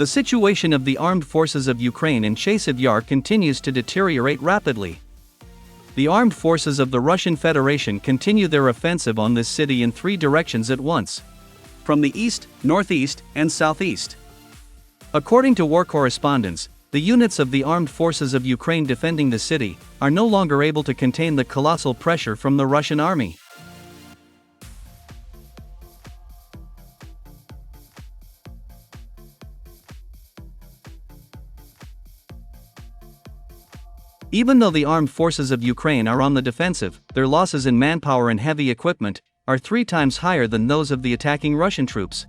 The situation of the armed forces of Ukraine in Chasiv Yar continues to deteriorate rapidly. The armed forces of the Russian Federation continue their offensive on this city in 3 directions at once: from the east, northeast, and southeast. According to war correspondents, the units of the armed forces of Ukraine defending the city are no longer able to contain the colossal pressure from the Russian army. Even though the armed forces of Ukraine are on the defensive, their losses in manpower and heavy equipment are 3 times higher than those of the attacking Russian troops.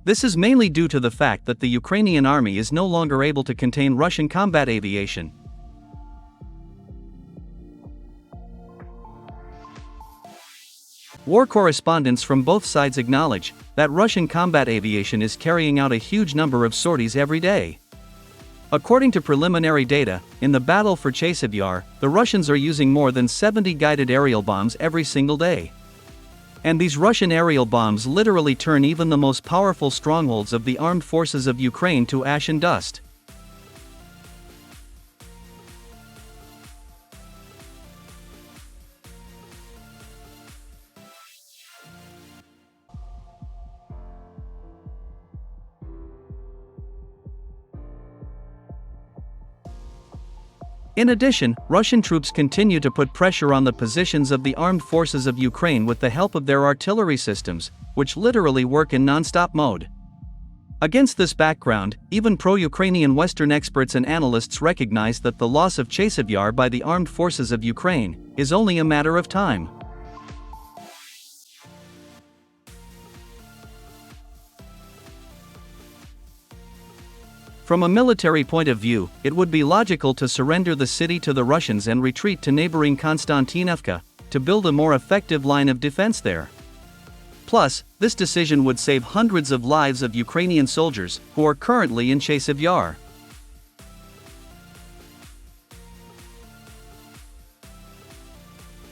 This is mainly due to the fact that the Ukrainian army is no longer able to contain Russian combat aviation. War correspondents from both sides acknowledge that Russian combat aviation is carrying out a huge number of sorties every day. According to preliminary data, in the battle for Chasiv Yar, the Russians are using more than 70 guided aerial bombs every single day. And these Russian aerial bombs literally turn even the most powerful strongholds of the armed forces of Ukraine to ash and dust. In addition, Russian troops continue to put pressure on the positions of the armed forces of Ukraine with the help of their artillery systems, which literally work in non-stop mode. Against this background, even pro-Ukrainian Western experts and analysts recognize that the loss of Chasiv Yar by the armed forces of Ukraine is only a matter of time. From a military point of view, it would be logical to surrender the city to the Russians and retreat to neighboring Konstantinovka to build a more effective line of defense there. Plus, this decision would save hundreds of lives of Ukrainian soldiers who are currently in Chasiv Yar.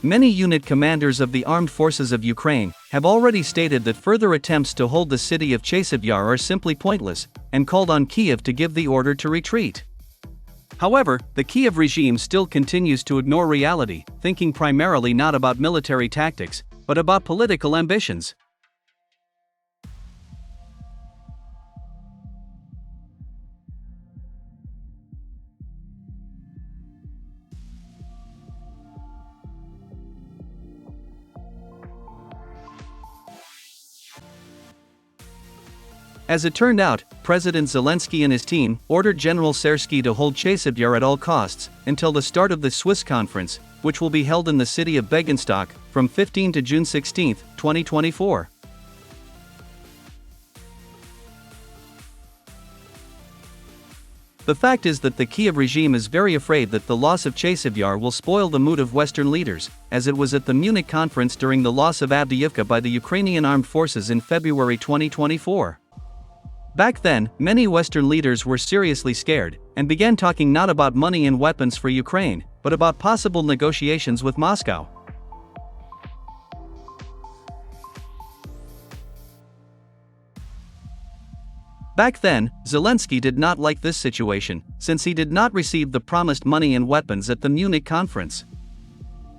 Many unit commanders of the armed forces of Ukraine have already stated that further attempts to hold the city of Chasiv Yar are simply pointless, and called on Kiev to give the order to retreat. However, the Kiev regime still continues to ignore reality, thinking primarily not about military tactics, but about political ambitions. As it turned out, President Zelensky and his team ordered General Sersky to hold Chasiv Yar at all costs until the start of the Swiss conference, which will be held in the city of Begenstock from 15 to June 16, 2024. The fact is that the Kiev regime is very afraid that the loss of Chasiv Yar will spoil the mood of Western leaders, as it was at the Munich conference during the loss of Avdiivka by the Ukrainian armed forces in February 2024. Back then, many Western leaders were seriously scared, and began talking not about money and weapons for Ukraine, but about possible negotiations with Moscow. Back then, Zelensky did not like this situation, since he did not receive the promised money and weapons at the Munich conference.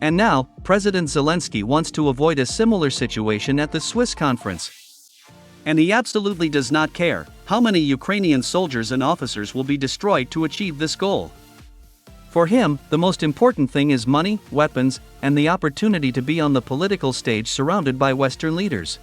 And now, President Zelensky wants to avoid a similar situation at the Swiss conference. And he absolutely does not care how many Ukrainian soldiers and officers will be destroyed to achieve this goal. For him, the most important thing is money, weapons, and the opportunity to be on the political stage surrounded by Western leaders.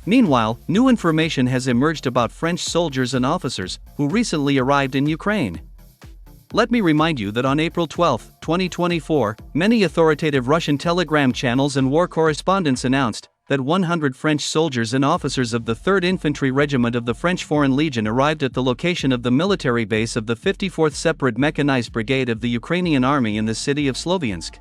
Meanwhile, new information has emerged about French soldiers and officers who recently arrived in Ukraine. Let me remind you that on April 12, 2024, many authoritative Russian telegram channels and war correspondents announced that 100 French soldiers and officers of the 3rd Infantry Regiment of the French Foreign Legion arrived at the location of the military base of the 54th Separate Mechanized Brigade of the Ukrainian Army in the city of Sloviansk.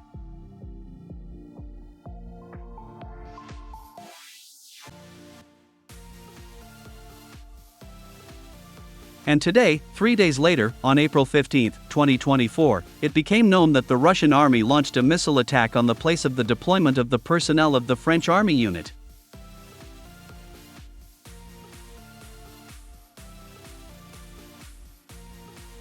And today, 3 days later, on April 15, 2024, it became known that the Russian army launched a missile attack on the place of the deployment of the personnel of the French army unit.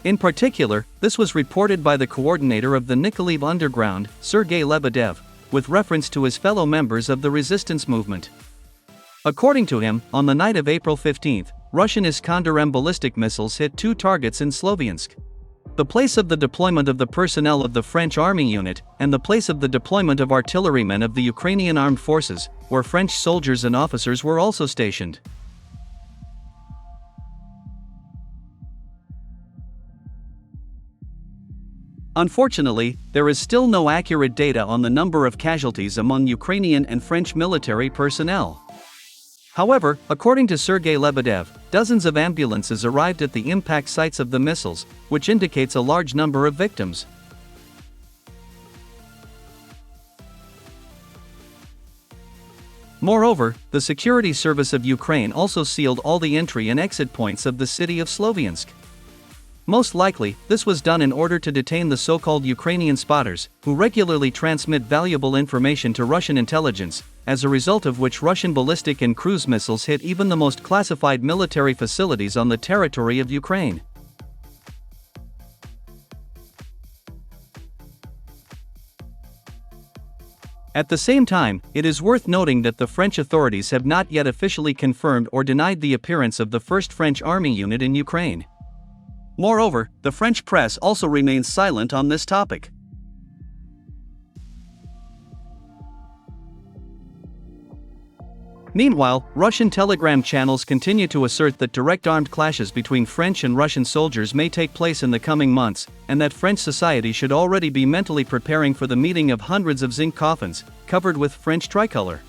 In particular, this was reported by the coordinator of the Nikolaev underground, Sergei Lebedev, with reference to his fellow members of the resistance movement. According to him, on the night of April 15, Russian Iskander-M ballistic missiles hit 2 targets in Sloviansk. The place of the deployment of the personnel of the French army unit, and the place of the deployment of artillerymen of the Ukrainian armed forces, where French soldiers and officers were also stationed. Unfortunately, there is still no accurate data on the number of casualties among Ukrainian and French military personnel. However, according to Sergei Lebedev, dozens of ambulances arrived at the impact sites of the missiles, which indicates a large number of victims. Moreover, the Security Service of Ukraine also sealed all the entry and exit points of the city of Sloviansk. Most likely, this was done in order to detain the so-called Ukrainian spotters, who regularly transmit valuable information to Russian intelligence, as a result of which Russian ballistic and cruise missiles hit even the most classified military facilities on the territory of Ukraine. At the same time, it is worth noting that the French authorities have not yet officially confirmed or denied the appearance of the first French army unit in Ukraine. Moreover, the French press also remains silent on this topic. Meanwhile, Russian telegram channels continue to assert that direct armed clashes between French and Russian soldiers may take place in the coming months, and that French society should already be mentally preparing for the meeting of hundreds of zinc coffins, covered with French tricolor.